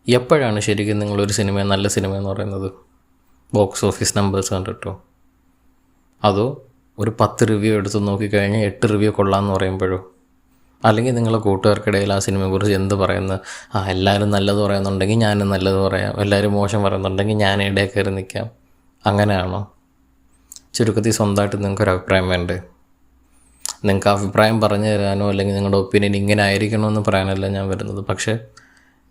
എപ്പോഴാണ് ശരിക്കും നിങ്ങളൊരു സിനിമ നല്ല സിനിമ എന്ന് പറയുന്നത്? ബോക്സ് ഓഫീസ് നമ്പേഴ്സ് കണ്ടിട്ടോ? അതോ ഒരു 10 റിവ്യൂ എടുത്ത് നോക്കിക്കഴിഞ്ഞാൽ 8 റിവ്യൂ കൊള്ളാമെന്ന് പറയുമ്പോഴോ? അല്ലെങ്കിൽ നിങ്ങളെ കൂട്ടുകാർക്കിടയിൽ ആ സിനിമയെക്കുറിച്ച് എന്ത് പറയുന്നത്? എല്ലാവരും നല്ലത് പറയുന്നുണ്ടെങ്കിൽ ഞാനും നല്ലത് പറയാം, എല്ലാവരും മോശം പറയുന്നുണ്ടെങ്കിൽ ഞാൻ ഇടയിൽ കയറി നിൽക്കാം, അങ്ങനെയാണോ? ചുരുക്കത്തിൽ സ്വന്തമായിട്ട് നിങ്ങൾക്കൊരു അഭിപ്രായം വേണ്ടേ? നിങ്ങൾക്ക് അഭിപ്രായം പറഞ്ഞു തരാനോ അല്ലെങ്കിൽ നിങ്ങളുടെ ഒപ്പീനിയൻ ഇങ്ങനെ ആയിരിക്കണമെന്ന് പറയാനല്ല ഞാൻ വരുന്നത്. പക്ഷേ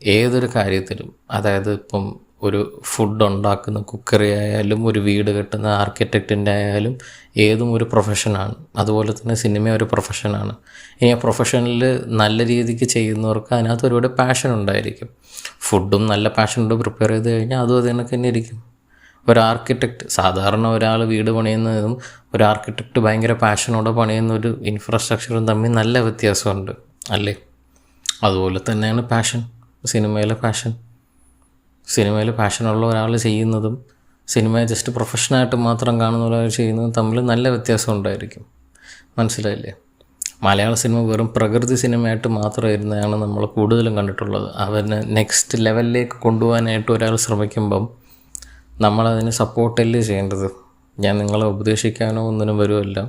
ഏതൊരു കാര്യത്തിലും, അതായത് ഇപ്പം ഒരു ഫുഡ് ഉണ്ടാക്കുന്ന കുക്കറി ആയാലും ഒരു വീട് കെട്ടുന്ന ആർക്കിടെക്റ്റിൻ്റെ ആയാലും ഏതും ഒരു പ്രൊഫഷനാണ്. അതുപോലെ തന്നെ സിനിമ ഒരു പ്രൊഫഷനാണ്. ഇനി ആ പ്രൊഫഷനിൽ നല്ല രീതിക്ക് ചെയ്യുന്നവർക്ക് അതിനകത്ത് ഒരുപാട് പാഷൻ ഉണ്ടായിരിക്കും. ഫുഡും നല്ല പാഷനോട് പ്രിപ്പയർ ചെയ്ത് കഴിഞ്ഞാൽ അതും അത് കണക്ക് തന്നെ ഇരിക്കും. ഒരു ആർക്കിടെക്റ്റ്, സാധാരണ ഒരാൾ വീട് പണിയുന്നതും ഒരു ആർക്കിടെക്റ്റ് ഭയങ്കര പാഷനോടെ പണിയുന്ന ഒരു ഇൻഫ്രാസ്ട്രക്ചറും തമ്മിൽ നല്ല വ്യത്യാസമുണ്ട് അല്ലേ? അതുപോലെ തന്നെയാണ് പാഷൻ, സിനിമയിലെ പാഷനുള്ള ഒരാൾ ചെയ്യുന്നതും സിനിമയെ ജസ്റ്റ് പ്രൊഫഷനായിട്ട് മാത്രം കാണുന്ന ഒരാൾ ചെയ്യുന്നതും തമ്മിൽ നല്ല വ്യത്യാസം ഉണ്ടായിരിക്കും. മനസ്സിലായില്ലേ? മലയാള സിനിമ വെറും പ്രകൃതി സിനിമയായിട്ട് മാത്രമായിരുന്നതാണ് നമ്മൾ കൂടുതലും കണ്ടിട്ടുള്ളത്. അവനെ നെക്സ്റ്റ് ലെവലിലേക്ക് കൊണ്ടുപോകാനായിട്ട് ഒരാൾ ശ്രമിക്കുമ്പം നമ്മളതിന് സപ്പോർട്ടല്ലേ ചെയ്യേണ്ടത്. ഞാൻ നിങ്ങളെ ഉപദേശിക്കാനോ ഒന്നിനും വരുമല്ല.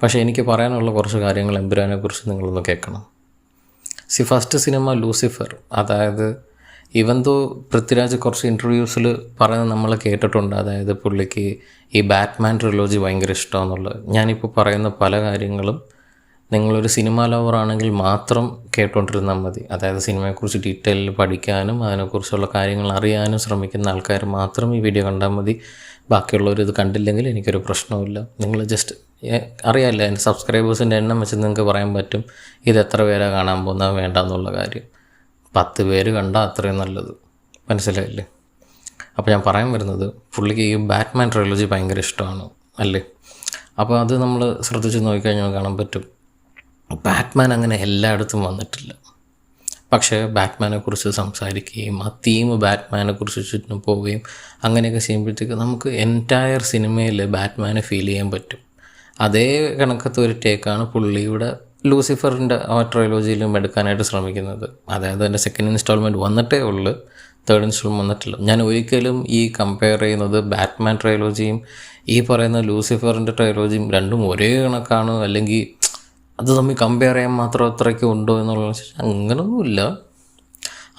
പക്ഷേ എനിക്ക് പറയാനുള്ള കുറച്ച് കാര്യങ്ങൾ എമ്പുരാനെക്കുറിച്ച് നിങ്ങളൊന്ന് കേൾക്കണം. ഫസ്റ്റ് സിനിമ ലൂസിഫർ, അതായത് ഇവന്തോ പൃഥ്വിരാജ് കുറച്ച് ഇൻ്റർവ്യൂസിൽ പറയുന്നത് നമ്മൾ കേട്ടിട്ടുണ്ട്. അതായത് പുള്ളിക്ക് ഈ ബാറ്റ്മാൻ ട്രിലോജി ഭയങ്കര ഇഷ്ടമാണെന്നുള്ളത്. ഞാനിപ്പോൾ പറയുന്ന പല കാര്യങ്ങളും നിങ്ങളൊരു സിനിമ ലവറാണെങ്കിൽ മാത്രം കേട്ടുകൊണ്ടിരുന്നാൽ മതി. അതായത് സിനിമയെക്കുറിച്ച് ഡീറ്റെയിൽ പഠിക്കാനും അതിനെക്കുറിച്ചുള്ള കാര്യങ്ങൾ അറിയാനും ശ്രമിക്കുന്ന ആൾക്കാർ മാത്രം ഈ വീഡിയോ കണ്ടാൽ മതി. ബാക്കിയുള്ളവർ ഇത് കണ്ടില്ലെങ്കിൽ എനിക്കൊരു പ്രശ്നവുമില്ല. നിങ്ങൾ ജസ്റ്റ് അറിയാമല്ലോ, എൻ്റെ സബ്സ്ക്രൈബേഴ്സിൻ്റെ എണ്ണം വെച്ച് നിങ്ങൾക്ക് പറയാൻ പറ്റും ഇത് എത്ര പേരാണ് കാണാൻ പോകുന്നത് വേണ്ടെന്നുള്ള കാര്യം. 10 പേര് കണ്ടാൽ അത്രയും നല്ലത്. മനസ്സിലായില്ലേ? അപ്പോൾ ഞാൻ പറയാൻ വരുന്നത്, പുള്ളിക്ക് ഈ ബാറ്റ്മാൻ ട്രിലോജി ഭയങ്കര ഇഷ്ടമാണ് അല്ലേ? അപ്പോൾ അത് നമ്മൾ ശ്രദ്ധിച്ച് നോക്കിക്കഴിഞ്ഞാൽ കാണാൻ പറ്റും, ബാറ്റ്മാൻ അങ്ങനെ എല്ലായിടത്തും വന്നിട്ടില്ല. പക്ഷേ ബാറ്റ്മാനെക്കുറിച്ച് സംസാരിക്കുകയും ആ തീം ബാറ്റ്മാനെക്കുറിച്ച് ചുറ്റും പോവുകയും അങ്ങനെയൊക്കെ ചെയ്യുമ്പോഴത്തേക്ക് നമുക്ക് എൻറ്റയർ സിനിമയിൽ ബാറ്റ്മാനെ ഫീൽ ചെയ്യാൻ പറ്റും. അതേ കണക്കത്തെ ഒരു ടേക്കാണ് പുള്ളിയുടെ ലൂസിഫറിൻ്റെ ആ ട്രയോളജിയിലും എടുക്കാനായിട്ട് ശ്രമിക്കുന്നത്. അതായത് എൻ്റെ സെക്കൻഡ് ഇൻസ്റ്റാൾമെൻറ്റ് വന്നിട്ടേ ഉള്ളൂ, തേർഡ് ഇൻസ്റ്റാൾമെൻറ്റ് വന്നിട്ടില്ല. ഞാൻ ഒരിക്കലും ഈ കമ്പയർ ചെയ്യുന്നത് ബാറ്റ്മാൻ ട്രയോളജിയും ഈ പറയുന്ന ലൂസിഫറിൻ്റെ ട്രയോളജിയും രണ്ടും ഒരേ കണക്കാണ്, അല്ലെങ്കിൽ അത് തമ്മിൽ കമ്പയർ ചെയ്യാൻ മാത്രം അത്രയ്ക്ക് ഉണ്ടോ എന്നുള്ള അങ്ങനൊന്നുമില്ല.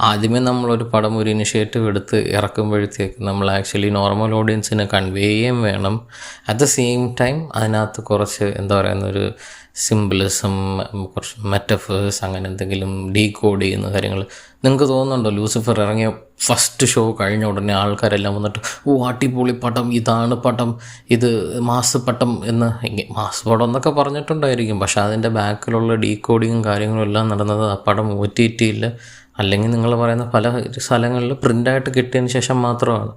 ആദ്യമേ നമ്മളൊരു പടം ഒരു ഇനിഷ്യേറ്റീവ് എടുത്ത് ഇറക്കുമ്പോഴത്തേക്ക് നമ്മൾ ആക്ച്വലി നോർമൽ ഓഡിയൻസിനെ കൺവേ ചെയ്യാൻ വേണം. അറ്റ് ദ സെയിം ടൈം അതിനകത്ത് കുറച്ച് ഒരു സിംബിളിസം, കുറച്ച് മെറ്റഫേഴ്സ്, അങ്ങനെ എന്തെങ്കിലും ഡീകോഡ് ചെയ്യുന്ന കാര്യങ്ങൾ. നിങ്ങൾക്ക് തോന്നുന്നുണ്ടോ ലൂസിഫർ ഇറങ്ങിയ ഫസ്റ്റ് ഷോ കഴിഞ്ഞ ഉടനെ ആൾക്കാരെല്ലാം വന്നിട്ട് അടിപൊളി പടം, ഇതാണ് പടം, ഇത് മാസ് പടം എന്ന്, മാസ് പടം എന്നൊക്കെ പറഞ്ഞിട്ടുണ്ടായിരിക്കും. പക്ഷെ അതിൻ്റെ ബാക്കിലുള്ള ഡീകോഡിങ്ങും കാര്യങ്ങളും എല്ലാം നടന്നത് ആ പടം OTT-യിൽ അല്ലെങ്കിൽ നിങ്ങൾ പറയുന്ന പല സ്ഥലങ്ങളിൽ പ്രിൻ്റായിട്ട് കിട്ടിയതിന് ശേഷം മാത്രമാണ്.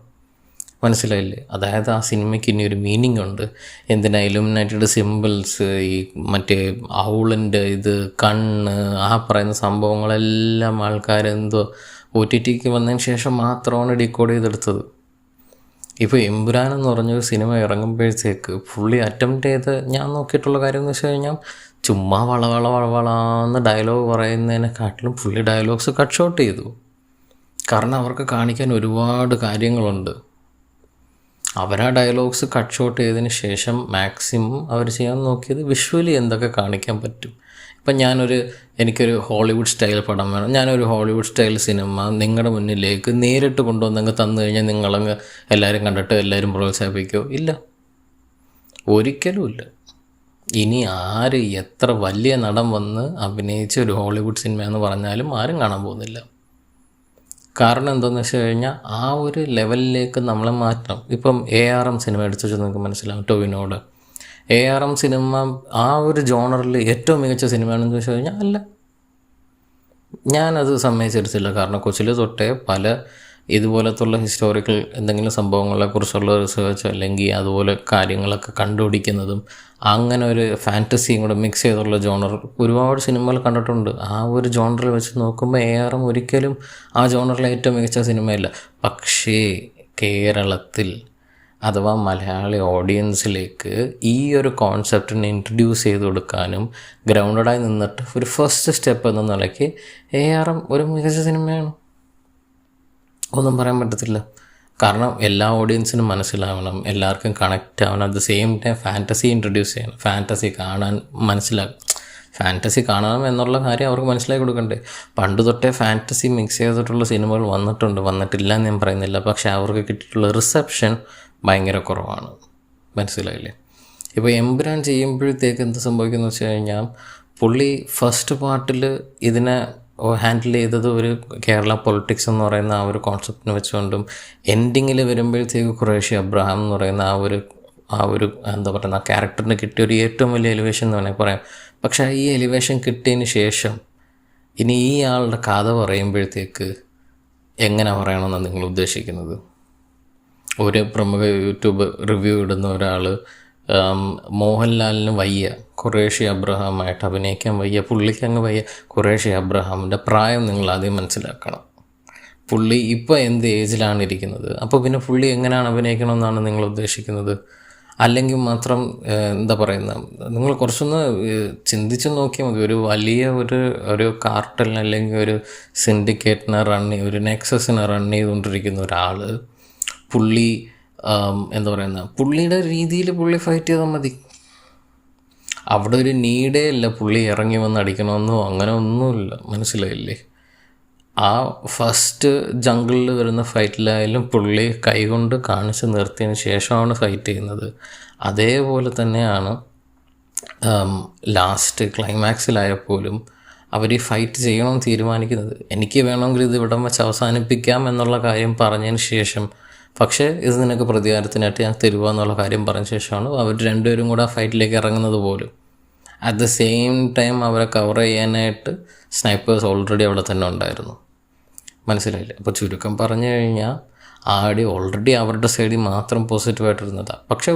മനസ്സിലായില്ലേ? അതായത് ആ സിനിമയ്ക്ക് ഇനി ഒരു മീനിങ് ഉണ്ട്. എന്തിനാ ഇലുമിനാറ്റിയുടെ സിമ്പിൾസ്, ഈ മറ്റേ ഔളിൻ്റെ ഇത്, കണ്ണ്, ആ പറയുന്ന സംഭവങ്ങളെല്ലാം ആൾക്കാരെന്തോ OTT-ക്ക് വന്നതിന് ശേഷം മാത്രമാണ് ഡീകോഡ് ചെയ്തെടുത്തത്. ഇപ്പോൾ എമ്പുരാൻ എന്ന് പറഞ്ഞൊരു സിനിമ ഇറങ്ങുമ്പോഴത്തേക്ക് ഫുള്ളി അറ്റംപ്റ്റ് ചെയ്ത് ഞാൻ നോക്കിയിട്ടുള്ള കാര്യം എന്ന് വെച്ച് കഴിഞ്ഞാൽ ചുമ്മാ വളവളാന്ന് ഡയലോഗ് പറയുന്നതിനെക്കാട്ടിലും ഫുള്ളി ഡയലോഗ്സ് കട്ട് ഷോട്ട് ചെയ്തു. കാരണം അവർക്ക് കാണിക്കാൻ ഒരുപാട് കാര്യങ്ങളുണ്ട്. അവരാ ഡയലോഗ്സ് കട്ട് ഷോട്ട് ചെയ്തതിന് ശേഷം മാക്സിമം അവർ ചെയ്യാൻ നോക്കിയത് വിഷ്വലി എന്തൊക്കെ കാണിക്കാൻ പറ്റും. ഇപ്പം എനിക്കൊരു ഹോളിവുഡ് സ്റ്റൈൽ പടം വേണം, ഞാനൊരു ഹോളിവുഡ് സ്റ്റൈൽ സിനിമ നിങ്ങളുടെ മുന്നിലേക്ക് നേരിട്ട് കൊണ്ടുവന്നങ്ങ് തന്നു കഴിഞ്ഞാൽ നിങ്ങളങ്ങ് എല്ലാവരും കണ്ടിട്ട് എല്ലാവരും പ്രോത്സാഹിപ്പിക്കുമോ? ഇല്ല, ഒരിക്കലുമില്ല. ഇനി ആര് എത്ര വലിയ നടൻ വന്ന് അഭിനയിച്ച ഒരു ഹോളിവുഡ് സിനിമ എന്ന് പറഞ്ഞാലും ആരും കാണാൻ പോകുന്നില്ല. കാരണം എന്താണെന്ന് വെച്ച് കഴിഞ്ഞാൽ ആ ഒരു ലെവലിലേക്ക് നമ്മളെ മാറ്റണം. ഇപ്പം ARM സിനിമ എടുത്തു വെച്ചാൽ നിങ്ങൾക്ക് മനസ്സിലാവും, ടോവിനോട്. ARM സിനിമ ആ ഒരു ജോണറിൽ ഏറ്റവും മികച്ച സിനിമയാണെന്ന് വെച്ച് കഴിഞ്ഞാൽ അല്ല, ഞാനത് സമ്മതിച്ചെടുത്തില്ല. കാരണം കൊച്ചിലെ തൊട്ടേ പല ഇതുപോലത്തുള്ള ഹിസ്റ്റോറിക്കൽ എന്തെങ്കിലും സംഭവങ്ങളെക്കുറിച്ചുള്ള റിസേർച്ച് അല്ലെങ്കിൽ അതുപോലെ കാര്യങ്ങളൊക്കെ കണ്ടുപിടിക്കുന്നതും അങ്ങനെ ഒരു ഫാൻറ്റസിയും കൂടെ മിക്സ് ചെയ്തുള്ള ജോണർ ഒരുപാട് സിനിമകൾ കണ്ടിട്ടുണ്ട്. ആ ഒരു ജോണറിൽ വെച്ച് നോക്കുമ്പോൾ ARM ഒരിക്കലും ആ ജോണറിലെ ഏറ്റവും മികച്ച സിനിമയല്ല. പക്ഷേ കേരളത്തിൽ അഥവാ മലയാളി ഓഡിയൻസിലേക്ക് ഈ ഒരു കോൺസെപ്റ്റിനെ ഇൻട്രൊഡ്യൂസ് ചെയ്ത് കൊടുക്കാനും ഗ്രൗണ്ടഡായി നിന്നിട്ട് ഒരു ഫസ്റ്റ് സ്റ്റെപ്പ് എന്ന നിലയ്ക്ക് ARM ഒരു മികച്ച സിനിമയാണ്. ഒന്നും പറയാൻ പറ്റത്തില്ല. കാരണം എല്ലാ ഓഡിയൻസിനും മനസ്സിലാവണം, എല്ലാവർക്കും കണക്റ്റ് ആവണം. At the same time fantasy introduce ചെയ്യണം, ഫാൻറ്റസി കാണാൻ ഫാൻറ്റസി കാണണം എന്നുള്ള കാര്യം അവർക്ക് മനസ്സിലാക്കി കൊടുക്കണ്ടേ. പണ്ട് തൊട്ടേ ഫാൻറ്റസി മിക്സ് ചെയ്തിട്ടുള്ള സിനിമകൾ വന്നിട്ടില്ല എന്ന് ഞാൻ പറയുന്നില്ല. പക്ഷേ അവർക്ക് കിട്ടിയിട്ടുള്ള റിസപ്ഷൻ ഭയങ്കര കുറവാണ്. മനസ്സിലായില്ലേ? ഇപ്പോൾ എമ്പുരാൻ ചെയ്യുമ്പോഴത്തേക്ക് എന്ത് സംഭവിക്കുന്നത് വെച്ച് കഴിഞ്ഞാൽ, പുള്ളി ഫസ്റ്റ് പാർട്ടിൽ ഇതിനെ ഹാൻഡിൽ ചെയ്തത് ഒരു കേരള പൊളിറ്റിക്സ് എന്ന് പറയുന്ന ആ ഒരു കോൺസെപ്റ്റിനെ വെച്ചുകൊണ്ടും, എൻഡിങ്ങിൽ വരുമ്പോഴത്തേക്ക് ഖുറേഷി അബ്രഹാം എന്ന് പറയുന്ന ആ ഒരു എന്താ പറയുക, ആ ക്യാരക്ടറിന് കിട്ടിയ ഒരു ഏറ്റവും വലിയ എലിവേഷൻ എന്ന് വേണമെങ്കിൽ പറയാം. പക്ഷേ ഈ എലിവേഷൻ കിട്ടിയതിന് ശേഷം ഇനി ഈ ആളുടെ കഥ പറയുമ്പോഴത്തേക്ക് എങ്ങനെ പറയണമെന്നാണ് നിങ്ങൾ ഉദ്ദേശിക്കുന്നത്? ഒരു പ്രമുഖ യൂട്യൂബ് റിവ്യൂ ഇടുന്ന ഒരാൾ മോഹൻലാലിന് വയ്യ ഖുറേഷി അബ്രഹാമായിട്ട് അഭിനയിക്കാൻ വയ്യ, പുള്ളിക്ക് അങ്ങ് വയ്യ. ഖുറേഷി അബ്രഹാമിൻ്റെ പ്രായം നിങ്ങൾ ആദ്യം മനസ്സിലാക്കണം. പുള്ളി ഇപ്പോൾ എന്ത് ഏജിലാണ് ഇരിക്കുന്നത്? അപ്പോൾ പിന്നെ പുള്ളി എങ്ങനെയാണ് അഭിനയിക്കണമെന്നാണ് നിങ്ങൾ ഉദ്ദേശിക്കുന്നത്? അല്ലെങ്കിൽ മാത്രം എന്താ പറയുന്നത്, നിങ്ങൾ കുറച്ചൊന്ന് ചിന്തിച്ച് നോക്കിയാൽ മതി. ഒരു വലിയ ഒരു കാർട്ടലിന് അല്ലെങ്കിൽ ഒരു സിൻഡിക്കേറ്റിനെ ഒരു നെക്സസിനെ റൺ ചെയ്തുകൊണ്ടിരിക്കുന്ന ഒരാൾ, പുള്ളി എന്താ പറയുന്ന, പുള്ളിയുടെ രീതിയിൽ പുള്ളി ഫൈറ്റ് ചെയ്താൽ മതി. അവിടെ ഒരു നീഡേ അല്ല പുള്ളി ഇറങ്ങി വന്ന് അടിക്കണമെന്നോ അങ്ങനെ ഒന്നുമില്ല. മനസ്സിലായില്ലേ? ആ ഫസ്റ്റ് ജംഗിളിൽ വരുന്ന ഫൈറ്റിലായാലും പുള്ളി കൈകൊണ്ട് കാണിച്ച് നിർത്തിയതിന് ശേഷമാണ് ഫൈറ്റ് ചെയ്യുന്നത്. അതേപോലെ തന്നെയാണ് ലാസ്റ്റ് ക്ലൈമാക്സിലായപ്പോലും അവർ ഈ ഫൈറ്റ് ചെയ്യണമെന്ന് തീരുമാനിക്കുന്നത്. എനിക്ക് വേണമെങ്കിൽ ഇത് ഇവിടം വെച്ച് അവസാനിപ്പിക്കാം എന്നുള്ള കാര്യം പറഞ്ഞതിന് ശേഷം, പക്ഷേ ഇത് നിനക്ക് പ്രതികാരത്തിനായിട്ട് ഞാൻ തരുക എന്നുള്ള കാര്യം പറഞ്ഞ ശേഷമാണ് അവർ രണ്ടുപേരും കൂടെ ആ ഫൈറ്റിലേക്ക് ഇറങ്ങുന്നത് പോലും. അറ്റ് ദ സെയിം ടൈം അവരെ കവർ ചെയ്യാനായിട്ട് സ്നൈപ്പേഴ്സ് ഓൾറെഡി അവിടെ തന്നെ ഉണ്ടായിരുന്നു. മനസ്സിലായില്ലേ? അപ്പോൾ ചുരുക്കം പറഞ്ഞു കഴിഞ്ഞാൽ ആടി ഓൾറെഡി അവരുടെ സൈഡിൽ മാത്രം പോസിറ്റീവായിട്ടിരുന്നതാണ്. പക്ഷേ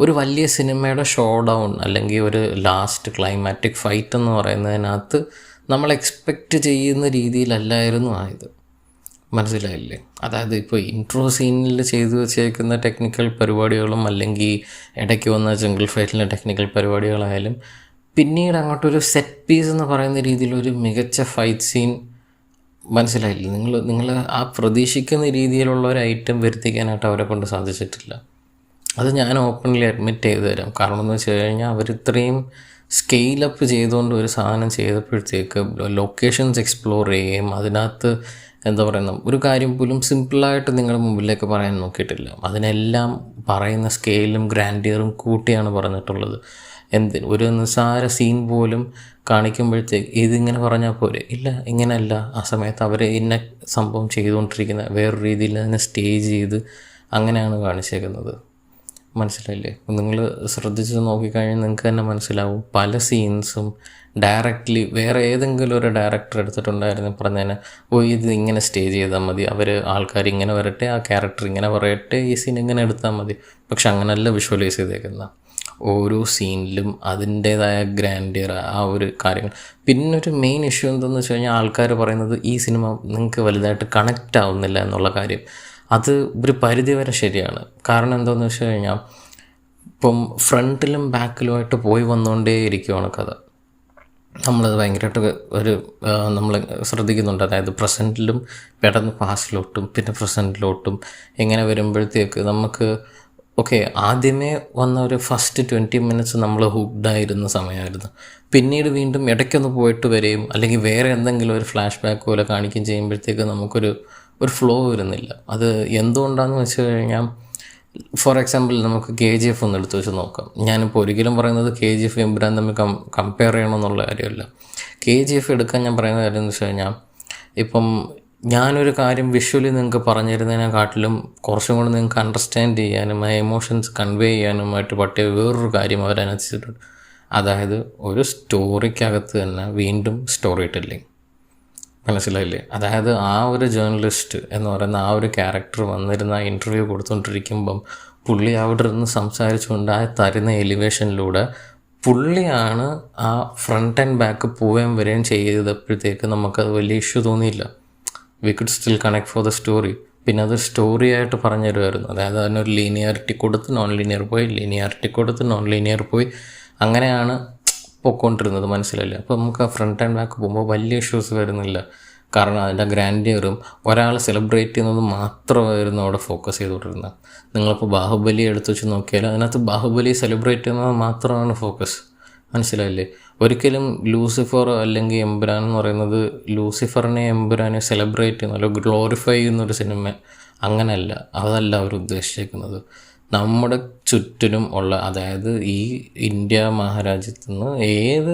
ഒരു വലിയ സിനിമയുടെ ഷോ ഡൗൺ അല്ലെങ്കിൽ ഒരു ലാസ്റ്റ് ക്ലൈമാറ്റിക് ഫൈറ്റ് എന്ന് പറയുന്നതിനകത്ത് നമ്മൾ എക്സ്പെക്റ്റ് ചെയ്യുന്ന രീതിയിലല്ലായിരുന്നു ആയത്. മനസ്സിലായില്ലേ? അതായത് ഇപ്പോൾ ഇൻട്രോ സീനിൽ ചെയ്തു വെച്ചേക്കുന്ന ടെക്നിക്കൽ പരിപാടികളും അല്ലെങ്കിൽ ഇടയ്ക്ക് വന്ന ജംഗിൾ ഫൈറ്റിലെ ടെക്നിക്കൽ പരിപാടികളായാലും പിന്നീട് അങ്ങോട്ടൊരു സെറ്റ് പീസ് എന്ന് പറയുന്ന രീതിയിലൊരു മികച്ച ഫൈറ്റ് സീൻ, മനസ്സിലായില്ലേ? നിങ്ങൾ ആ പ്രതീക്ഷിക്കുന്ന രീതിയിലുള്ള ഒരു ഐറ്റം വരുത്തിക്കാനായിട്ട് അവരെ കൊണ്ട് സാധിച്ചിട്ടില്ല. അത് ഞാൻ ഓപ്പൺലി അഡ്മിറ്റ് ചെയ്തു തരാം. കാരണം എന്ന് വെച്ച് കഴിഞ്ഞാൽ അവരിത്രയും സ്കെയിലപ്പ് ചെയ്തുകൊണ്ട് ഒരു സാധനം ചെയ്തപ്പോഴത്തേക്ക് ലൊക്കേഷൻസ് എക്സ്പ്ലോർ ചെയ്യുകയും അതിനകത്ത് എന്താ പറയുന്ന ഒരു കാര്യം പോലും സിമ്പിളായിട്ട് നിങ്ങളുടെ മുമ്പിലേക്ക് പറയാൻ നോക്കിയിട്ടില്ല. അതിനെല്ലാം പറയുന്ന സ്കെയിലും ഗ്രാൻഡിയറും കൂട്ടിയാണ് പറഞ്ഞിട്ടുള്ളത്. ഒരു നിസ്സാര സീൻ പോലും കാണിക്കുമ്പോഴത്തേക്ക് ഇതിങ്ങനെ പറഞ്ഞാൽ പോരെ, ഇല്ല ഇങ്ങനെയല്ല. ആ സമയത്ത് അവർ ഇന്ന സംഭവം ചെയ്തുകൊണ്ടിരിക്കുന്ന വേറൊരു രീതിയിൽ അതിനെ സ്റ്റേജ് ചെയ്ത് അങ്ങനെയാണ് കാണിച്ചേക്കുന്നത്. മനസ്സിലായില്ലേ? നിങ്ങൾ ശ്രദ്ധിച്ച് നോക്കിക്കഴിഞ്ഞാൽ നിങ്ങൾക്ക് തന്നെ മനസ്സിലാവും. പല സീൻസും ഡയറക്റ്റ്ലി വേറെ ഏതെങ്കിലും ഒരു ഡയറക്ടർ എടുത്തിട്ടുണ്ടായിരുന്നു പറഞ്ഞതിന്, ഇത് ഇങ്ങനെ സ്റ്റേജ് ചെയ്താൽ മതി, ആൾക്കാർ ഇങ്ങനെ വരട്ടെ, ആ ക്യാരക്ടർ ഇങ്ങനെ പറയട്ടെ, ഈ സീൻ ഇങ്ങനെ എടുത്താൽ മതി. പക്ഷെ അങ്ങനെയല്ല വിഷ്വലൈസ് ചെയ്തേക്കുന്ന. ഓരോ സീനിലും അതിൻ്റേതായ ഗ്രാൻഡിയർ ആ ഒരു കാര്യങ്ങൾ. പിന്നൊരു മെയിൻ ഇഷ്യൂ എന്തെന്ന് വെച്ച് കഴിഞ്ഞാൽ ആൾക്കാർ പറയുന്നത് ഈ സിനിമ നിങ്ങൾക്ക് വലുതായിട്ട് കണക്റ്റ് ആവുന്നില്ല എന്നുള്ള കാര്യം. അത് ഒരു പരിധി വരെ ശരിയാണ്. കാരണം എന്താണെന്ന് വെച്ച് കഴിഞ്ഞാൽ ഇപ്പം ഫ്രണ്ടിലും ബാക്കിലുമായിട്ട് പോയി വന്നുകൊണ്ടേ ഇരിക്കുവാണ് കഥ. നമ്മളത് ഭയങ്കരമായിട്ട് നമ്മൾ ശ്രദ്ധിക്കുന്നുണ്ട്. അതായത് പ്രസൻറ്റിലും പെട്ടെന്ന് പാസ്റ്റിലോട്ടും പിന്നെ പ്രസൻറ്റിലോട്ടും ഇങ്ങനെ വരുമ്പോഴത്തേക്ക് നമുക്ക് ആദ്യമേ വന്ന ഒരു ഫസ്റ്റ് 20 മിനിറ്റ്സ് നമ്മൾ ഹുക്ഡായിരുന്ന സമയമായിരുന്നു. പിന്നീട് വീണ്ടും ഇടയ്ക്കൊന്ന് പോയിട്ട് വരികയും അല്ലെങ്കിൽ വേറെ എന്തെങ്കിലും ഒരു ഫ്ലാഷ് ബാക്ക് പോലെ കാണിക്കുകയും ചെയ്യുമ്പോഴത്തേക്ക് നമുക്കൊരു ഫ്ലോ വരുന്നില്ല. അത് എന്തുകൊണ്ടാണെന്ന് വെച്ച് കഴിഞ്ഞാൽ, ഫോർ എക്സാമ്പിൾ നമുക്ക് KGF ഒന്ന് എടുത്ത് വെച്ച് നോക്കാം. ഞാനിപ്പോൾ ഒരിക്കലും പറയുന്നത് KGF എമ്പുരാൻ തമ്മിൽ കമ്പയർ ചെയ്യണമെന്നുള്ള കാര്യമല്ല. KGF എടുക്കാൻ ഞാൻ പറയുന്ന കാര്യം എന്ന് വെച്ച് കഴിഞ്ഞാൽ, ഇപ്പം ഞാനൊരു കാര്യം വിഷ്വലി നിങ്ങൾക്ക് പറഞ്ഞിരുന്നതിനെക്കാട്ടിലും കുറച്ചും കൂടി നിങ്ങൾക്ക് അണ്ടർസ്റ്റാൻഡ് ചെയ്യാനും ആ എമോഷൻസ് കൺവേ ചെയ്യാനുമായിട്ട് പറ്റിയ വേറൊരു കാര്യം അവരനുസരിച്ചിട്ടുണ്ട്. അതായത് ഒരു സ്റ്റോറിക്കകത്ത് തന്നെ വീണ്ടും സ്റ്റോറി ടെല്ലിങ്. മനസ്സിലായില്ലേ? അതായത് ആ ഒരു ജേർണലിസ്റ്റ് എന്ന് പറയുന്ന ആ ഒരു ക്യാരക്ടർ വന്നിരുന്ന ഇൻ്റർവ്യൂ കൊടുത്തുകൊണ്ടിരിക്കുമ്പം പുള്ളി അവിടെ ഇരുന്ന് സംസാരിച്ചുകൊണ്ട് ആ തരുന്ന എലിവേഷനിലൂടെ പുള്ളിയാണ് ആ ഫ്രണ്ട് ആൻഡ് ബാക്ക് പോവുകയും വരികയും ചെയ്തപ്പോഴത്തേക്ക് നമുക്കത് വലിയ ഇഷ്യൂ തോന്നിയില്ല. We could still connect for the story. പിന്നെ അത് സ്റ്റോറി ആയിട്ട് പറഞ്ഞു തരുമായിരുന്നു. അതായത് അതിനൊരു ലീനിയാരിറ്റി കൊടുത്ത് നോൺ ലീനിയർ പോയി, ലീനിയാരിറ്റി കൊടുത്ത് നോൺ ലീനിയർ പോയി, അങ്ങനെയാണ് പോയിക്കൊണ്ടിരുന്നത്. മനസ്സിലായില്ല? അപ്പോൾ നമുക്ക് ആ ഫ്രണ്ട് ആൻഡ് ബാക്ക് പോകുമ്പോൾ വലിയ ഇഷ്യൂസ് വരുന്നില്ല. കാരണം അതിൻ്റെ ഗ്രാൻഡിയറും ഒരാൾ സെലിബ്രേറ്റ് ചെയ്യുന്നത് മാത്രമായിരുന്നു അവിടെ ഫോക്കസ് ചെയ്തുകൊണ്ടിരുന്നത്. നിങ്ങളിപ്പോൾ ബാഹുബലി എടുത്തു വെച്ച് നോക്കിയാൽ അതിനകത്ത് ബാഹുബലി സെലിബ്രേറ്റ് ചെയ്യുന്നത് മാത്രമാണ് ഫോക്കസ്. മനസ്സിലായില്ലേ? ഒരിക്കലും ലൂസിഫർ അല്ലെങ്കിൽ എമ്പുരാൻ എന്ന് പറയുന്നത് ലൂസിഫറിനെ എമ്പുരാനെ സെലിബ്രേറ്റ് ചെയ്യുന്ന അല്ലെങ്കിൽ ഗ്ലോറിഫൈ ചെയ്യുന്നൊരു സിനിമ അങ്ങനെയല്ല. അതല്ല അവർ ഉദ്ദേശിക്കുന്നത്. നമ്മുടെ ചുറ്റിനും ഉള്ള, അതായത് ഈ ഇന്ത്യ മഹാരാജ്യത്തു നിന്ന് ഏത്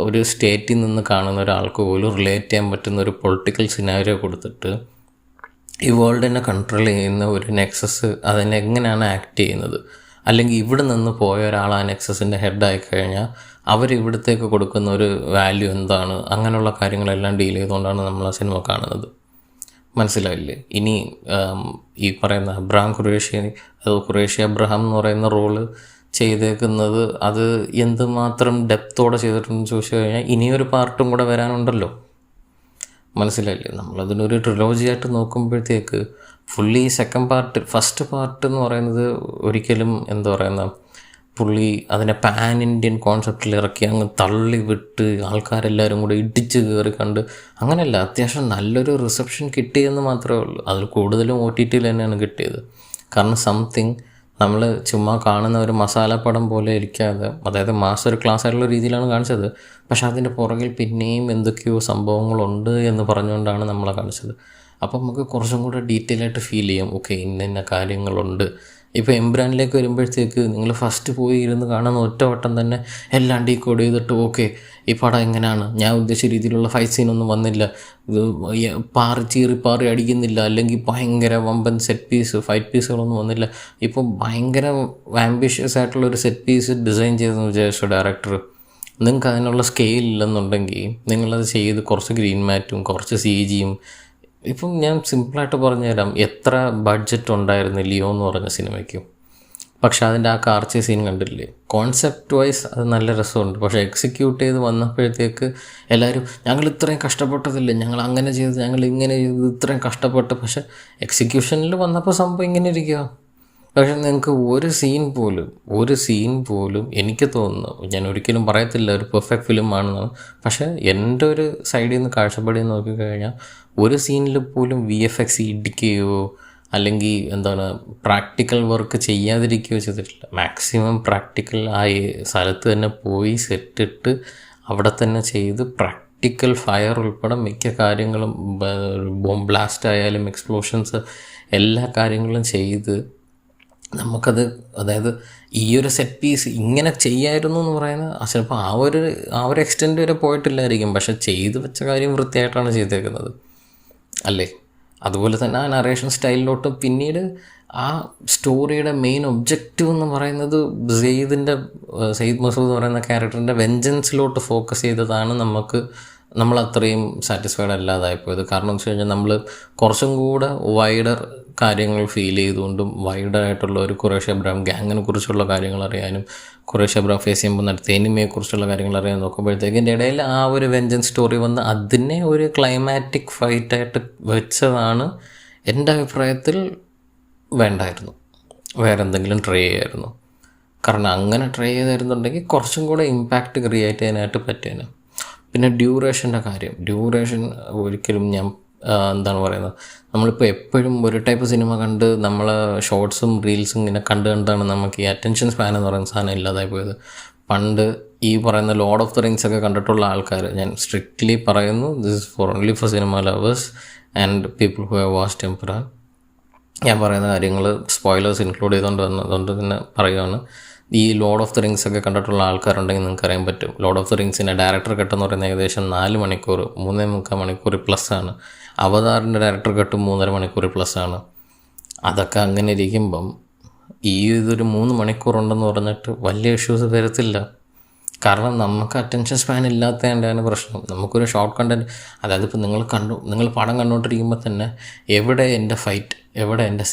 ഒരു സ്റ്റേറ്റിൽ നിന്ന് കാണുന്ന ഒരാൾക്ക് പോലും റിലേറ്റ് ചെയ്യാൻ പറ്റുന്ന ഒരു പൊളിറ്റിക്കൽ സിനാരിയോ കൊടുത്തിട്ട് ഈ വേൾഡിനെ കൺട്രോൾ ചെയ്യുന്ന ഒരു നെക്സസ് അതിനെങ്ങനെയാണ് ആക്ട് ചെയ്യുന്നത്, അല്ലെങ്കിൽ ഇവിടെ നിന്ന് പോയ ഒരാൾ ആ നെക്സസിൻ്റെ ഹെഡായി കഴിഞ്ഞാൽ അവരിവിടത്തേക്ക് കൊടുക്കുന്ന ഒരു വാല്യൂ എന്താണ്, അങ്ങനെയുള്ള കാര്യങ്ങളെല്ലാം ഡീൽ ചെയ്തുകൊണ്ടാണ് നമ്മൾ ആ സിനിമ കാണുന്നത്. മനസ്സിലായില്ലേ? ഇനി ഈ പറയുന്ന ഖുറേഷി അബ്രഹാം എന്ന് പറയുന്ന റോള് ചെയ്തേക്കുന്നത് അത് എന്തുമാത്രം ഡെപ്തോടെ ചെയ്തിട്ടുണ്ടെന്ന് ചോദിച്ചു കഴിഞ്ഞാൽ ഇനിയൊരു പാർട്ടും കൂടെ വരാനുണ്ടല്ലോ. മനസ്സിലായില്ലേ? നമ്മളതിനൊരു ട്രിലോജിയായിട്ട് നോക്കുമ്പോഴത്തേക്ക് fully second part, first part എന്ന് പറയുന്നത് ഒരിക്കലും എന്താ പറയുന്ന പുള്ളി അതിനെ പാൻ ഇന്ത്യൻ കോൺസെപ്റ്റിൽ ഇറക്കി അങ്ങ് തള്ളി വിട്ട് ആൾക്കാരെല്ലാവരും കൂടെ ഇടിച്ച് കയറി കണ്ട് അങ്ങനെയല്ല. അത്യാവശ്യം നല്ലൊരു റിസപ്ഷൻ കിട്ടിയെന്ന് മാത്രമേ ഉള്ളൂ. അതിൽ കൂടുതലും OTT തന്നെയാണ് കിട്ടിയത്. കാരണം സംതിങ് നമ്മൾ ചുമ്മാ കാണുന്ന ഒരു മസാല പടം പോലെ ഇരിക്കാതെ, അതായത് മാസ് ഒരു ക്ലാസ് ആയിട്ടുള്ള രീതിയിലാണ് കാണിച്ചത്. പക്ഷെ അതിൻ്റെ പുറകിൽ പിന്നെയും എന്തൊക്കെയോ സംഭവങ്ങളുണ്ട് എന്ന് പറഞ്ഞുകൊണ്ടാണ് നമ്മളെ കാണിച്ചത്. അപ്പം നമുക്ക് കുറച്ചും കൂടെ ഡീറ്റെയിൽ ആയിട്ട് ഫീൽ ചെയ്യും, ഓക്കെ ഇന്ന കാര്യങ്ങളുണ്ട്. ഇപ്പോൾ എംബ്രാനിലേക്ക് വരുമ്പോഴത്തേക്ക് നിങ്ങൾ ഫസ്റ്റ് പോയി ഇരുന്ന് കാണുന്ന ഒറ്റ വട്ടം തന്നെ എല്ലാം ഡീകോഡ് ചെയ്തിട്ട് ഓക്കെ ഈ പടം എങ്ങനെയാണ്, ഞാൻ ഉദ്ദേശിച്ച രീതിയിലുള്ള ഫൈറ്റ് സീനൊന്നും വന്നില്ല, ഇത് ചീറി അടിക്കുന്നില്ല, അല്ലെങ്കിൽ ഭയങ്കര വമ്പൻ ഫൈറ്റ് പീസുകളൊന്നും വന്നില്ല. ഇപ്പോൾ ഭയങ്കര ആംബിഷ്യസ് ആയിട്ടുള്ളൊരു സെറ്റ് പീസ് ഡിസൈൻ ചെയ്തെന്ന് വിചാരിച്ചു ഡയറക്ടർ. നിങ്ങൾക്ക് അതിനുള്ള സ്കെയിൽ ഇല്ലെന്നുണ്ടെങ്കിൽ നിങ്ങളത് ചെയ്ത് കുറച്ച് ഗ്രീൻ മാറ്റും കുറച്ച് CGയും. ഇപ്പം ഞാൻ സിമ്പിളായിട്ട് പറഞ്ഞുതരാം, എത്ര ബഡ്ജറ്റ് ഉണ്ടായിരുന്നു ലിയോ എന്ന് പറഞ്ഞ സിനിമയ്ക്കും. പക്ഷെ അതിൻ്റെ ആ കാർച്ചി സീൻ കണ്ടില്ലേ? കോൺസെപ്റ്റ് വൈസ് അത് നല്ല രസമുണ്ട്. പക്ഷേ എക്സിക്യൂട്ട് ചെയ്ത് വന്നപ്പോഴത്തേക്ക് എല്ലാവരും ഞങ്ങൾ ഇത്രയും കഷ്ടപ്പെട്ടതില്ല, ഞങ്ങൾ അങ്ങനെ ചെയ്ത്, ഞങ്ങൾ ഇങ്ങനെ ചെയ്ത്, ഇത്രയും കഷ്ടപ്പെട്ട്. പക്ഷേ എക്സിക്യൂഷനിൽ വന്നപ്പോൾ സംഭവം ഇങ്ങനെ ഇരിക്കുക. പക്ഷെ നിങ്ങൾക്ക് ഒരു സീൻ പോലും എനിക്ക് തോന്നുന്നു, ഞാൻ ഒരിക്കലും പറയത്തില്ല ഒരു പെർഫെക്റ്റ് ഫിലിം ആണെന്ന്, പക്ഷേ എൻ്റെ ഒരു സൈഡിൽ നിന്ന് കാഴ്ചപ്പാടിൽ നിന്ന് നോക്കിക്കഴിഞ്ഞാൽ ഒരു സീനിൽ പോലും VFX ഇടിക്കുകയോ അല്ലെങ്കിൽ എന്താണ് പ്രാക്ടിക്കൽ വർക്ക് ചെയ്യാതിരിക്കുകയോ ചെയ്തിട്ടില്ല. മാക്സിമം പ്രാക്ടിക്കൽ ആ സ്ഥലത്ത് തന്നെ പോയി സെറ്റിട്ട് അവിടെ തന്നെ ചെയ്ത് പ്രാക്ടിക്കൽ ഫയർ ഉൾപ്പെടെ മിക്ക കാര്യങ്ങളും, ബോംബ് ബ്ലാസ്റ്റ് ആയാലും എക്സ്പ്ലോഷൻസ് എല്ലാ കാര്യങ്ങളും ചെയ്ത് നമുക്കത്, അതായത് ഈ ഒരു സെറ്റ് പീസ് ഇങ്ങനെ ചെയ്യായിരുന്നു എന്ന് പറയുന്നത് ചിലപ്പോൾ ആ ഒരു എക്സ്റ്റെൻറ്റ് വരെ പോയിട്ടില്ലായിരിക്കും. പക്ഷെ ചെയ്ത് വെച്ച കാര്യം വൃത്തിയായിട്ടാണ് ചെയ്തേക്കുന്നത് അല്ലേ? അതുപോലെ തന്നെ ആ നറേഷൻ സ്റ്റൈലിലോട്ട് പിന്നീട് ആ സ്റ്റോറിയുടെ മെയിൻ ഒബ്ജക്റ്റീവ് എന്ന് പറയുന്നത് സെയ്ദ് മസൂദ് എന്ന് പറയുന്ന ക്യാരക്ടറിൻ്റെ വെഞ്ചൻസിലോട്ട് ഫോക്കസ് ചെയ്തതാണ് നമ്മൾ അത്രയും സാറ്റിസ്ഫൈഡ് അല്ലാതായിപ്പോയത്. കാരണം എന്ന് വെച്ച് കഴിഞ്ഞാൽ നമ്മൾ കുറച്ചും കൂടെ വൈഡർ കാര്യങ്ങൾ ഫീൽ ചെയ്തുകൊണ്ടും വൈഡറായിട്ടുള്ള ഒരു ഖുറേഷി അബ്രഹാം ഗ്യാങ്ങിനെ കുറിച്ചുള്ള കാര്യങ്ങൾ അറിയാനും ഖുറേഷി അബ്രഹാം ഫേസ് ചെയ്യുമ്പോൾ നടത്തിയ എനിമയെക്കുറിച്ചുള്ള കാര്യങ്ങൾ അറിയാൻ നോക്കുമ്പോഴത്തേക്ക് എൻ്റെ ഇടയിൽ ആ ഒരു വെഞ്ചൻ സ്റ്റോറി വന്ന് അതിനെ ഒരു ക്ലൈമാറ്റിക് ഫൈറ്റായിട്ട് വെച്ചതാണ് എൻ്റെ അഭിപ്രായത്തിൽ വേണ്ടായിരുന്നു. വേറെ എന്തെങ്കിലും ട്രൈ ചെയ്യായിരുന്നു. കാരണം അങ്ങനെ ട്രൈ ചെയ്തായിരുന്നുണ്ടെങ്കിൽ കുറച്ചും കൂടെ ഇമ്പാക്റ്റ് ക്രിയേറ്റ് ചെയ്യാനായിട്ട് പറ്റിയേനെ. പിന്നെ ഡ്യൂറേഷൻ ഒരിക്കലും ഞാൻ എന്താണ് പറയുന്നത്, നമ്മളിപ്പോൾ എപ്പോഴും ഒരു ടൈപ്പ് സിനിമ കണ്ട് നമ്മൾ ഷോർട്സും റീൽസും ഇങ്ങനെ കണ്ടാണ് നമുക്ക് ഈ അറ്റൻഷൻ സ്പാൻ എന്ന് പറയുന്ന സാധനം ഇല്ലാതായി പോയത്. പണ്ട് ഈ പറയുന്ന ലോർഡ് ഓഫ് ദ റിങ്സ് ഒക്കെ കണ്ടിട്ടുള്ള ആൾക്കാർ, ഞാൻ സ്ട്രിക്റ്റ്ലി പറയുന്നു, this is only for cinema lovers and people who have watched Emperor. ഞാൻ പറയുന്ന കാര്യങ്ങൾ സ്പോയിലേഴ്സ് ഇൻക്ലൂഡ് ചെയ്തുകൊണ്ട് തന്നെ പറയുകയാണ്. ഈ ലോർഡ് ഓഫ് ദ റിങ്സ് ഒക്കെ കണ്ടിട്ടുള്ള ആൾക്കാരുണ്ടെങ്കിൽ നിങ്ങൾക്ക് അറിയാൻ പറ്റും, ലോർഡ് ഓഫ് ദ റിങ്സിൻ്റെ ഡയറക്ടർ കട്ട് എന്ന് പറയുന്നത് ഏകദേശം 4 മണിക്കൂർ 3.25 മണിക്കൂർ പ്ലസ് ആണ്. അവതാറിൻ്റെ ഡയറക്ടർ കട്ട് 3.5 മണിക്കൂർ പ്ലസ് ആണ്. അതൊക്കെ അങ്ങനെ ഇരിക്കുമ്പം ഇതൊരു 3 മണിക്കൂറുണ്ടെന്ന് പറഞ്ഞിട്ട് വലിയ ഇഷ്യൂസ് വരത്തില്ല. കാരണം നമുക്ക് അറ്റൻഷൻ സ്പാൻ ഇല്ലാത്തതിൻ്റെയാണ് പ്രശ്നം. നമുക്കൊരു ഷോർട്ട് കണ്ടൻറ്റ്, അതായത് ഇപ്പോൾ നിങ്ങൾ പടം കണ്ടുകൊണ്ടിരിക്കുമ്പോൾ തന്നെ എവിടെ എൻ്റെ ഫൈറ്റ്, എവിടെ എൻ്റെ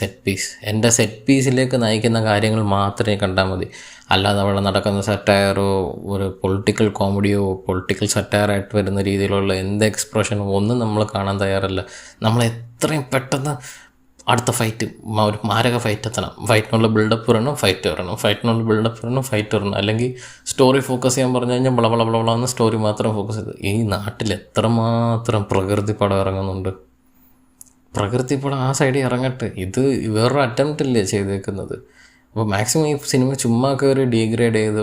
സെറ്റ് പീസിലേക്ക് നയിക്കുന്ന കാര്യങ്ങൾ മാത്രമേ കണ്ടാൽ മതി. അല്ലാതെ അവിടെ നടക്കുന്ന സറ്റയറോ ഒരു പൊളിറ്റിക്കൽ കോമഡിയോ പൊളിറ്റിക്കൽ സറ്റയറായിട്ട് വരുന്ന രീതിയിലുള്ള എന്ത് എക്സ്പ്രഷനോ ഒന്നും നമ്മൾ കാണാൻ തയ്യാറല്ല. നമ്മൾ എത്രയും പെട്ടെന്ന് അടുത്ത ഫൈറ്റ് ഒരു മാരക ഫൈറ്റ് എത്തണം, ഫൈറ്റിനുള്ള ബിൽഡപ്പ് വരണം, ഫൈറ്റ് വരണം, ഫൈറ്റിനുള്ള ബിൽഡപ്പ് വരണം, ഫൈറ്റ് വരണം. അല്ലെങ്കിൽ സ്റ്റോറി ഫോക്കസ് ചെയ്യാൻ പറഞ്ഞു കഴിഞ്ഞാൽ വളവളവളവളന്ന് സ്റ്റോറി മാത്രം ഫോക്കസ് ചെയ്ത്. ഈ നാട്ടിൽ എത്രമാത്രം പ്രകൃതി പടം ഇറങ്ങുന്നുണ്ട്. പ്രകൃതി പടം ആ സൈഡിൽ ഇറങ്ങട്ടെ. ഇത് വേറൊരു അറ്റംപ്റ്റ് അല്ലേ ചെയ്തേക്കുന്നത്. അപ്പോൾ മാക്സിമം ഈ സിനിമ ചുമ്മാ കയറി ഡീഗ്രേഡ് ചെയ്ത്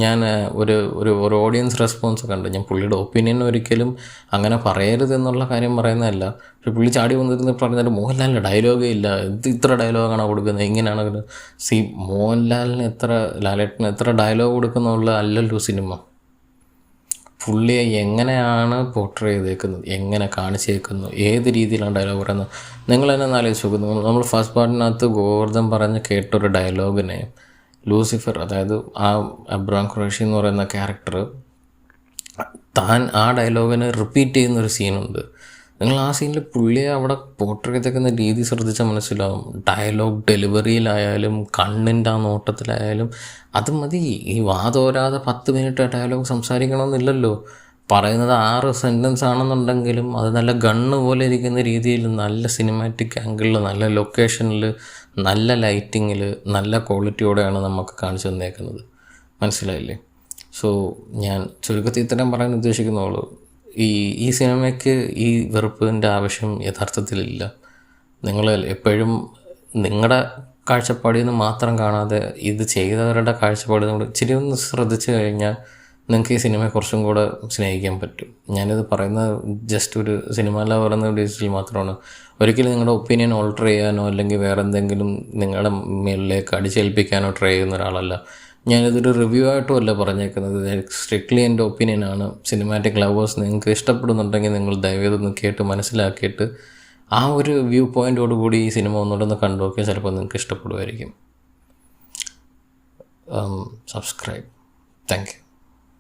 ഞാൻ ഒരു ഓഡിയൻസ് റെസ്പോൺസ് കണ്ടു. ഞാൻ പുള്ളിയുടെ ഒപ്പീനിയൻ ഒരിക്കലും അങ്ങനെ പറയരുത് എന്നുള്ള കാര്യം പറയുന്നതല്ല. പക്ഷെ പുള്ളി ചാടി വന്നിരുന്ന് പറഞ്ഞാൽ മോഹൻലാലിന് ഡയലോഗേ ഇല്ല, ഇത്ര ഡയലോഗാണ് കൊടുക്കുന്നത്, ഇങ്ങനെയാണ്. മോഹൻലാലിന് ലാലേട്ടന് എത്ര ഡയലോഗ് കൊടുക്കുന്നുള്ള അല്ലല്ലോ സിനിമ. പുള്ളിയെ എങ്ങനെയാണ് പോർട്രേ ചെയ്തേക്കുന്നത്, എങ്ങനെ കാണിച്ചേക്കുന്നു, ഏത് രീതിയിലാണ് ഡയലോഗ് പറയുന്നത്, നിങ്ങൾ തന്നെ ആലോചിച്ച് നോക്കുന്നു. നമ്മൾ ഫസ്റ്റ് പാർട്ടിനകത്ത് ഗോവർദ്ധൻ പറഞ്ഞ് കേട്ടൊരു ഡയലോഗിനെ ലൂസിഫർ, അതായത് ആ അബ്രാം ഖുറേഷി എന്ന് പറയുന്ന ക്യാരക്ടർ താൻ ആ ഡയലോഗിനെ റിപ്പീറ്റ് ചെയ്യുന്നൊരു സീനുണ്ട്. നിങ്ങൾ ആ സീനിൽ പുള്ളിയെ അവിടെ പോർട്രേ ചെയ്തേക്കുന്ന രീതി ശ്രദ്ധിച്ചാൽ മനസ്സിലാവും. ഡയലോഗ് ഡെലിവറിയിലായാലും കണ്ണിൻ്റെ ആ നോട്ടത്തിലായാലും അത് മതി. ഈ വാതോരാതെ 10 മിനിറ്റ് ഡയലോഗ് സംസാരിക്കണമെന്നില്ലല്ലോ. പറയുന്നത് 6 സെൻറ്റൻസ് ആണെന്നുണ്ടെങ്കിലും അത് നല്ല ഗണ്ണ് പോലെ ഇരിക്കുന്ന രീതിയിൽ, നല്ല സിനിമാറ്റിക് ആംഗിളിൽ, നല്ല ലൊക്കേഷനിൽ, നല്ല ലൈറ്റിങ്ങിൽ, നല്ല ക്വാളിറ്റിയോടെയാണ് നമുക്ക് കാണിച്ചു തന്നേക്കുന്നത്. മനസ്സിലായില്ലേ? സോ ഞാൻ ചുരുക്കത്തിൽ ഇത്തരം പറയാൻ ഉദ്ദേശിക്കുന്നുള്ളൂ. ഈ സിനിമയ്ക്ക് ഈ വെറുപ്പിൻ്റെ ആവശ്യം യഥാർത്ഥത്തിലില്ല. നിങ്ങൾ എപ്പോഴും നിങ്ങളുടെ കാഴ്ചപ്പാടിൽ നിന്ന് മാത്രം കാണാതെ ഇത് ചെയ്തവരുടെ കാഴ്ചപ്പാടിൽ നിന്ന് ഇച്ചിരി ഒന്ന് ശ്രദ്ധിച്ചു കഴിഞ്ഞാൽ നിങ്ങൾക്ക് ഈ സിനിമയെ കുറച്ചും കൂടെ സ്നേഹിക്കാൻ പറ്റും. ഞാനിത് പറയുന്നത് ജസ്റ്റ് ഒരു സിനിമ ലവർ എന്ന ഉദ്ദേശത്തിൽ മാത്രമാണ്. ഒരിക്കലും നിങ്ങളുടെ ഒപ്പീനിയൻ ഓൾട്ടർ ചെയ്യാനോ അല്ലെങ്കിൽ വേറെ എന്തെങ്കിലും നിങ്ങളുടെ മേളിലേക്ക് അടിച്ചേൽപ്പിക്കാനോ ട്രൈ ചെയ്യുന്ന ഒരാളല്ല. ഞാനിതൊരു റിവ്യൂ ആയിട്ടും അല്ല പറഞ്ഞേക്കുന്നത്. സ്ട്രിക്ട്ലി എൻ്റെ ഒപ്പീനിയനാണ്. സിനിമാറ്റിക് ലവേഴ്സ് നിങ്ങൾക്ക് ഇഷ്ടപ്പെടുന്നുണ്ടെങ്കിൽ നിങ്ങൾ ദയവേതൊന്ന് കേട്ട് മനസ്സിലാക്കിയിട്ട് ആ ഒരു വ്യൂ പോയിൻ്റോടുകൂടി ഈ സിനിമ ഒന്നുകൂടെ കണ്ടു നോക്കിയാൽ ചിലപ്പോൾ നിങ്ങൾക്ക് ഇഷ്ടപ്പെടുമായിരിക്കും. സബ്സ്ക്രൈബ്. Thank you.